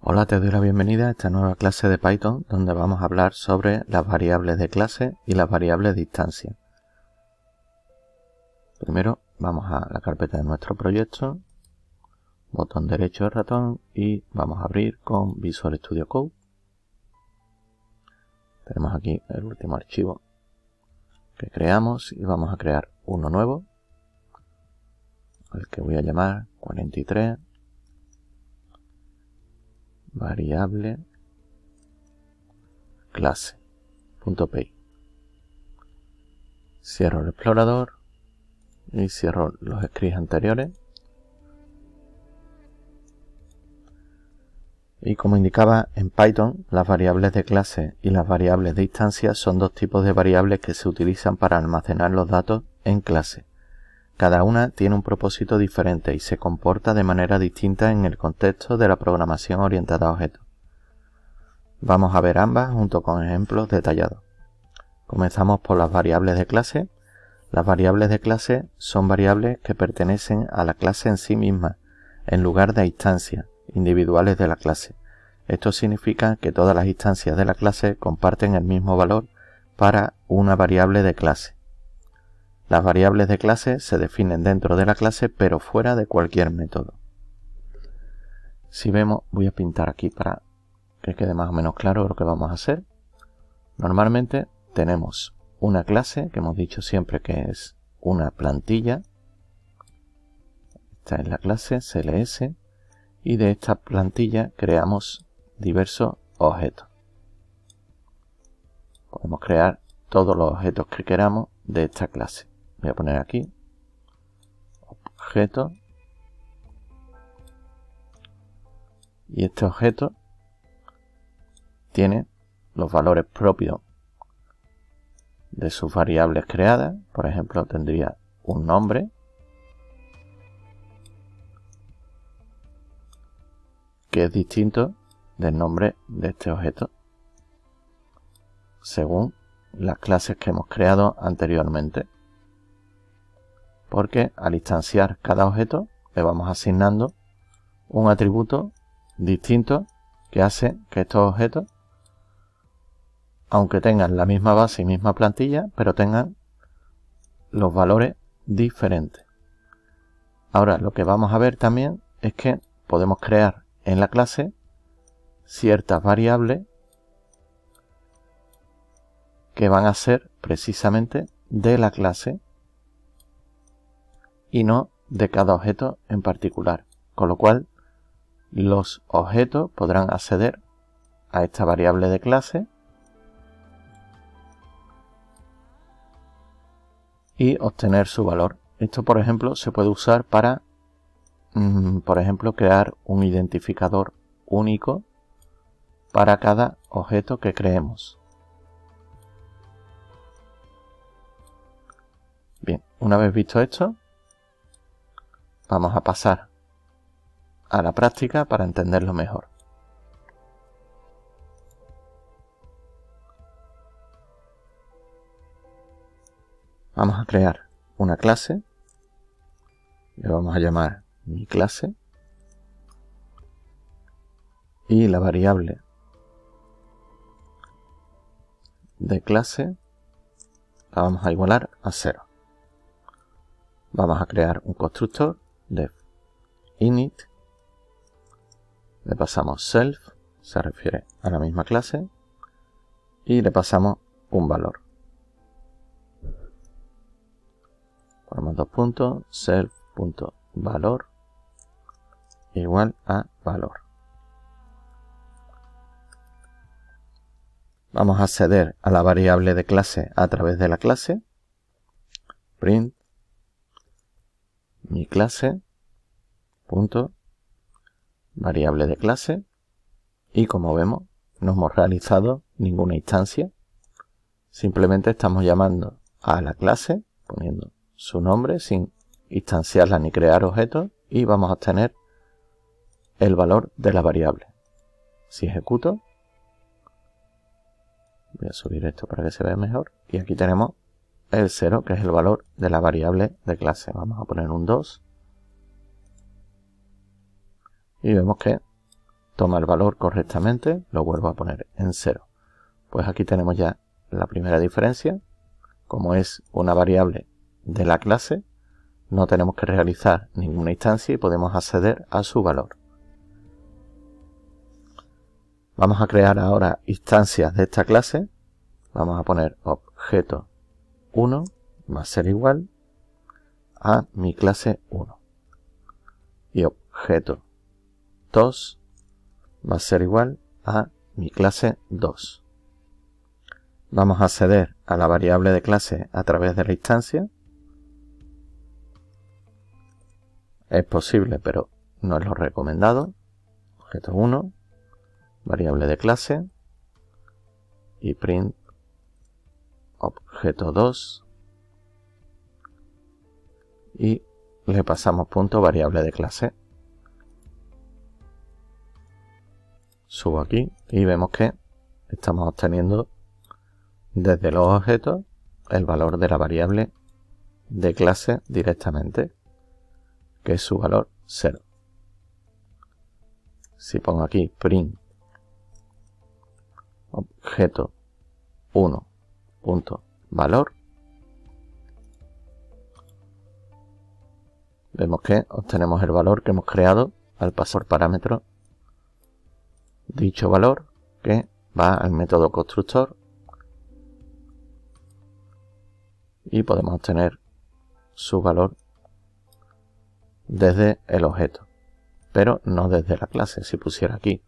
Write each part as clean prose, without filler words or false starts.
Hola, te doy la bienvenida a esta nueva clase de Python donde vamos a hablar sobre las variables de clase y las variables de instancia. Primero vamos a la carpeta de nuestro proyecto, botón derecho del ratón y vamos a abrir con Visual Studio Code. Tenemos aquí el último archivo que creamos y vamos a crear uno nuevo, el que voy a llamar 43 variable clase.py. Cierro el explorador y cierro los scripts anteriores. Y como indicaba en Python, las variables de clase y las variables de instancia son dos tipos de variables que se utilizan para almacenar los datos en clase. Cada una tiene un propósito diferente y se comporta de manera distinta en el contexto de la programación orientada a objetos. Vamos a ver ambas junto con ejemplos detallados. Comenzamos por las variables de clase. Las variables de clase son variables que pertenecen a la clase en sí misma, en lugar de instancias individuales de la clase. Esto significa que todas las instancias de la clase comparten el mismo valor para una variable de clase. Las variables de clase se definen dentro de la clase pero fuera de cualquier método. Si vemos, voy a pintar aquí para que quede más o menos claro lo que vamos a hacer. Normalmente tenemos una clase que hemos dicho siempre que es una plantilla. Esta es la clase CLS y de esta plantilla creamos diversos objetos. Podemos crear todos los objetos que queramos de esta clase. Voy a poner aquí objeto y este objeto tiene los valores propios de sus variables creadas. Por ejemplo, tendría un nombre que es distinto del nombre de este objeto según las clases que hemos creado anteriormente, porque al instanciar cada objeto le vamos asignando un atributo distinto que hace que estos objetos, aunque tengan la misma base y misma plantilla, pero tengan los valores diferentes. Ahora lo que vamos a ver también es que podemos crear en la clase ciertas variables que van a ser precisamente de la clase y no de cada objeto en particular, con lo cual los objetos podrán acceder a esta variable de clase y obtener su valor. Esto, por ejemplo, se puede usar para, crear un identificador único para cada objeto que creemos. Bien, una vez visto esto, vamos a pasar a la práctica para entenderlo mejor. Vamos a crear una clase, le vamos a llamar mi clase y la variable de clase la vamos a igualar a 0. Vamos a crear un constructor def init, le pasamos self, se refiere a la misma clase, y le pasamos un valor. Ponemos dos puntos, self.valor igual a valor. Vamos a acceder a la variable de clase a través de la clase print mi clase punto variable de clase, y como vemos no hemos realizado ninguna instancia, simplemente estamos llamando a la clase poniendo su nombre sin instanciarla ni crear objetos y vamos a obtener el valor de la variable. Si ejecuto, voy a subir esto para que se vea mejor, y aquí tenemos el 0, que es el valor de la variable de clase. Vamos a poner un 2 y vemos que toma el valor correctamente, lo vuelvo a poner en 0. Pues aquí tenemos ya la primera diferencia. Como es una variable de la clase, no tenemos que realizar ninguna instancia y podemos acceder a su valor. Vamos a crear ahora instancias de esta clase. Vamos a poner objeto 1 va a ser igual a mi clase 1. Y objeto 2 va a ser igual a mi clase 2. Vamos a acceder a la variable de clase a través de la instancia. Es posible, pero no es lo recomendado. Objeto 1, variable de clase, y print objeto 2, y le pasamos punto variable de clase. Subo aquí y vemos que estamos obteniendo desde los objetos el valor de la variable de clase directamente, que es su valor 0. Si pongo aquí print objeto 1 punto valor, vemos que obtenemos el valor que hemos creado al pasar parámetro dicho valor, que va al método constructor, y podemos obtener su valor desde el objeto, pero no desde la clase. Si pusiera aquí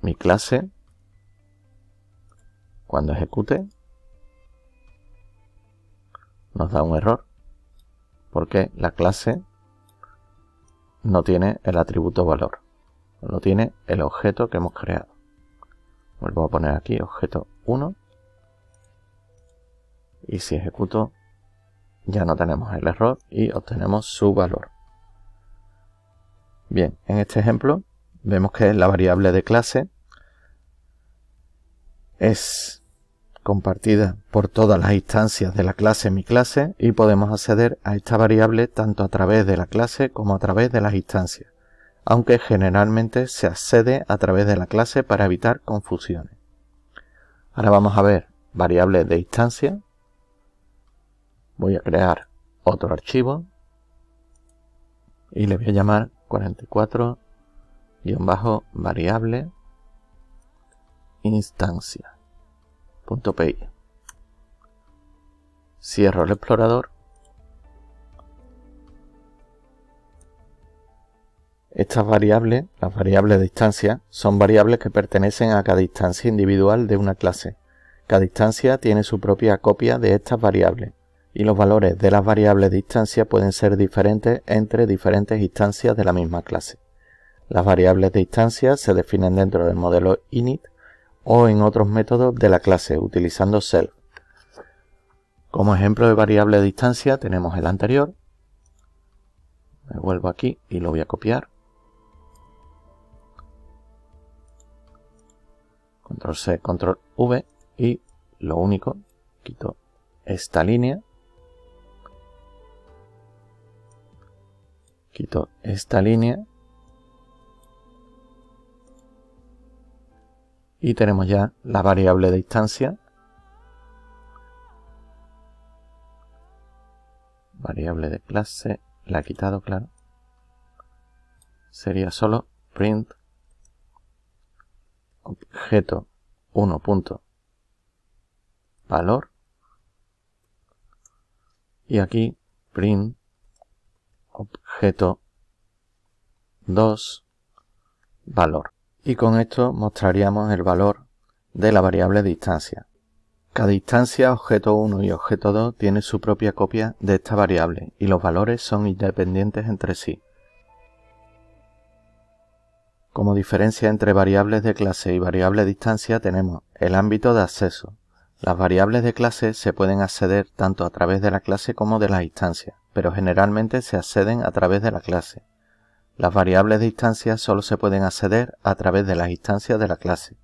mi clase, cuando ejecute nos da un error porque la clase no tiene el atributo valor, no tiene el objeto que hemos creado. Vuelvo a poner aquí objeto 1 y si ejecuto ya no tenemos el error y obtenemos su valor. Bien, en este ejemplo vemos que la variable de clase es compartida por todas las instancias de la clase mi clase y podemos acceder a esta variable tanto a través de la clase como a través de las instancias, aunque generalmente se accede a través de la clase para evitar confusiones. Ahora vamos a ver variables de instancia. Voy a crear otro archivo y le voy a llamar 44-variable instancia.py. Cierro el explorador. Estas variables, las variables de instancia, son variables que pertenecen a cada instancia individual de una clase. Cada instancia tiene su propia copia de estas variables, y los valores de las variables de instancia pueden ser diferentes entre diferentes instancias de la misma clase. Las variables de instancia se definen dentro del modelo init o en otros métodos de la clase utilizando self. Como ejemplo de variable de instancia tenemos el anterior. Me vuelvo aquí y lo voy a copiar. Control C, Control V, y lo único, quito esta línea. Quito esta línea. Y tenemos ya la variable de instancia. Variable de clase, la he quitado, claro. Sería solo print objeto 1.valor. Y aquí print objeto 2 valor. Y con esto mostraríamos el valor de la variable de instancia. Cada instancia, objeto 1 y objeto 2, tiene su propia copia de esta variable y los valores son independientes entre sí. Como diferencia entre variables de clase y variables de instancia tenemos el ámbito de acceso. Las variables de clase se pueden acceder tanto a través de la clase como de las instancias, pero generalmente se acceden a través de la clase. Las variables de instancia solo se pueden acceder a través de las instancias de la clase.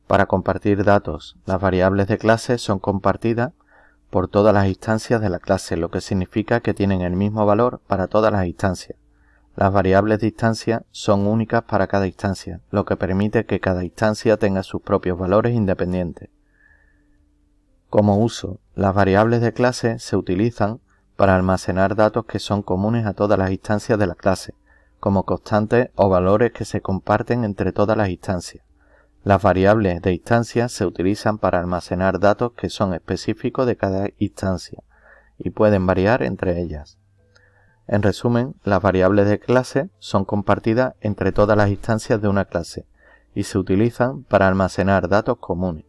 Para compartir datos, las variables de clase son compartidas por todas las instancias de la clase, lo que significa que tienen el mismo valor para todas las instancias. Las variables de instancia son únicas para cada instancia, lo que permite que cada instancia tenga sus propios valores independientes. Como uso, las variables de clase se utilizan para almacenar datos que son comunes a todas las instancias de la clase, como constantes o valores que se comparten entre todas las instancias. Las variables de instancia se utilizan para almacenar datos que son específicos de cada instancia y pueden variar entre ellas. En resumen, las variables de clase son compartidas entre todas las instancias de una clase y se utilizan para almacenar datos comunes,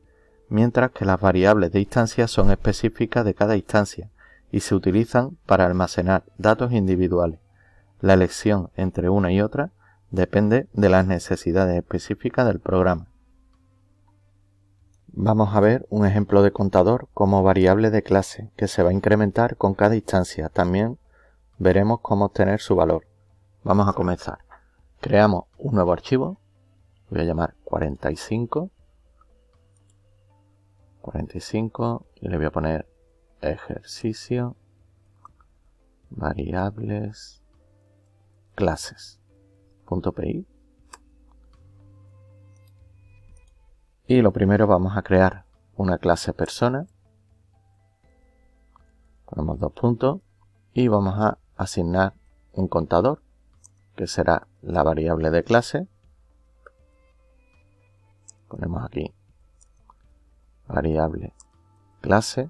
mientras que las variables de instancia son específicas de cada instancia y se utilizan para almacenar datos individuales. La elección entre una y otra depende de las necesidades específicas del programa. Vamos a ver un ejemplo de contador como variable de clase que se va a incrementar con cada instancia. También veremos cómo obtener su valor. Vamos a comenzar. Creamos un nuevo archivo. Voy a llamar 45 y le voy a poner ejercicio variables clases.py. Y lo primero vamos a crear una clase persona. Ponemos 2 puntos y vamos a asignar un contador que será la variable de clase. Ponemos aquí variable clase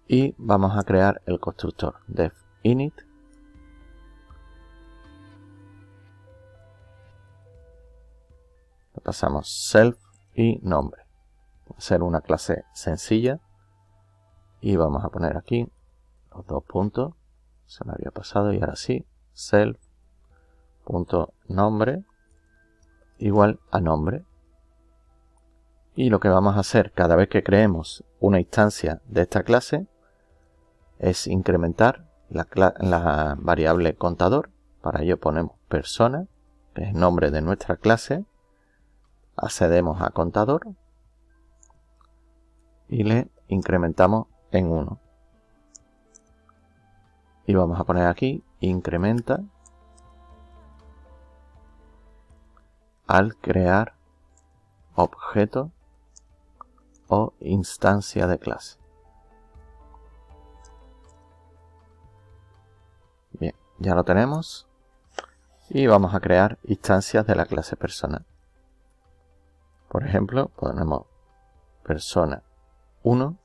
y vamos a crear el constructor def init. Le pasamos self y nombre. Va a ser una clase sencilla y vamos a poner aquí los 2 puntos. Se me había pasado y ahora sí, self.nombre igual a nombre. Y lo que vamos a hacer cada vez que creemos una instancia de esta clase es incrementar la variable contador. Para ello ponemos persona, que es el nombre de nuestra clase. Accedemos a contador y le incrementamos en 1. Y vamos a poner aquí incrementa al crear objeto o instancia de clase. Bien, ya lo tenemos y vamos a crear instancias de la clase persona. Por ejemplo, ponemos persona 1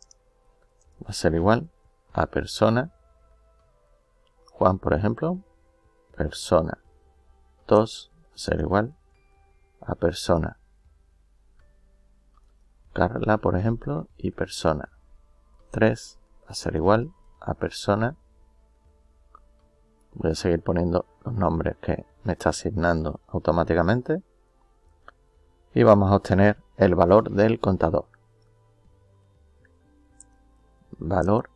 va a ser igual a persona Juan, por ejemplo. Persona 2 va a ser igual a persona Carla, por ejemplo, y persona 3 va a ser igual a persona. Voy a seguir poniendo los nombres que me está asignando automáticamente. Y vamos a obtener el valor del contador. Valor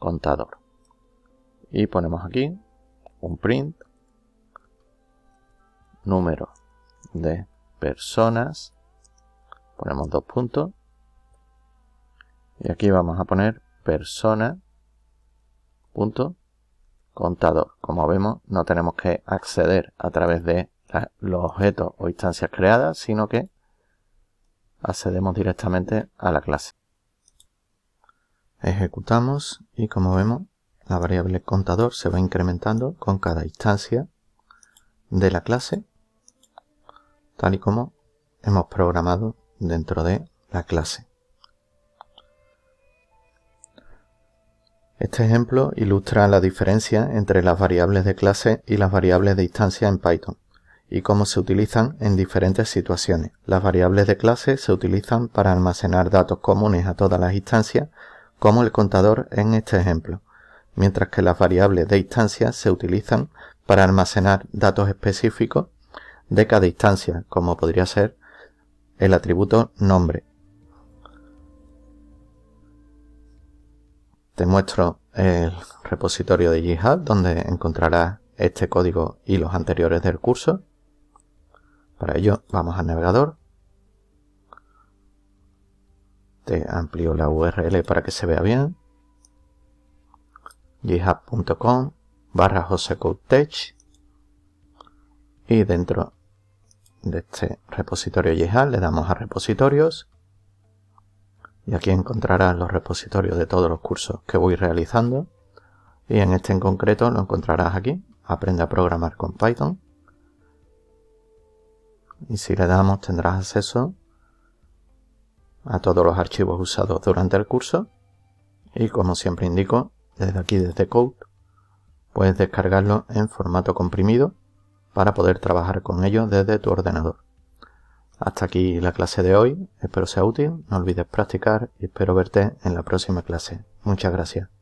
contador. Y ponemos aquí un print. Número de personas. Ponemos 2 puntos. Y aquí vamos a poner persona punto contador. Como vemos, no tenemos que acceder a través de los objetos o instancias creadas, sino que accedemos directamente a la clase. Ejecutamos y como vemos, la variable contador se va incrementando con cada instancia de la clase, tal y como hemos programado dentro de la clase. Este ejemplo ilustra la diferencia entre las variables de clase y las variables de instancia en Python y cómo se utilizan en diferentes situaciones. Las variables de clase se utilizan para almacenar datos comunes a todas las instancias, como el contador en este ejemplo, mientras que las variables de instancia se utilizan para almacenar datos específicos de cada instancia, como podría ser el atributo nombre. Te muestro el repositorio de GitHub donde encontrarás este código y los anteriores del curso. Para ello vamos al navegador. Te amplío la URL para que se vea bien. github.com /hosecodetech y dentro de este repositorio YHA le damos a repositorios y aquí encontrarás los repositorios de todos los cursos que voy realizando y en este en concreto lo encontrarás aquí, Aprende a programar con Python, y si le damos tendrás acceso a todos los archivos usados durante el curso y como siempre indico, desde aquí desde Code puedes descargarlo en formato comprimido para poder trabajar con ello desde tu ordenador. Hasta aquí la clase de hoy, espero sea útil, no olvides practicar y espero verte en la próxima clase. Muchas gracias.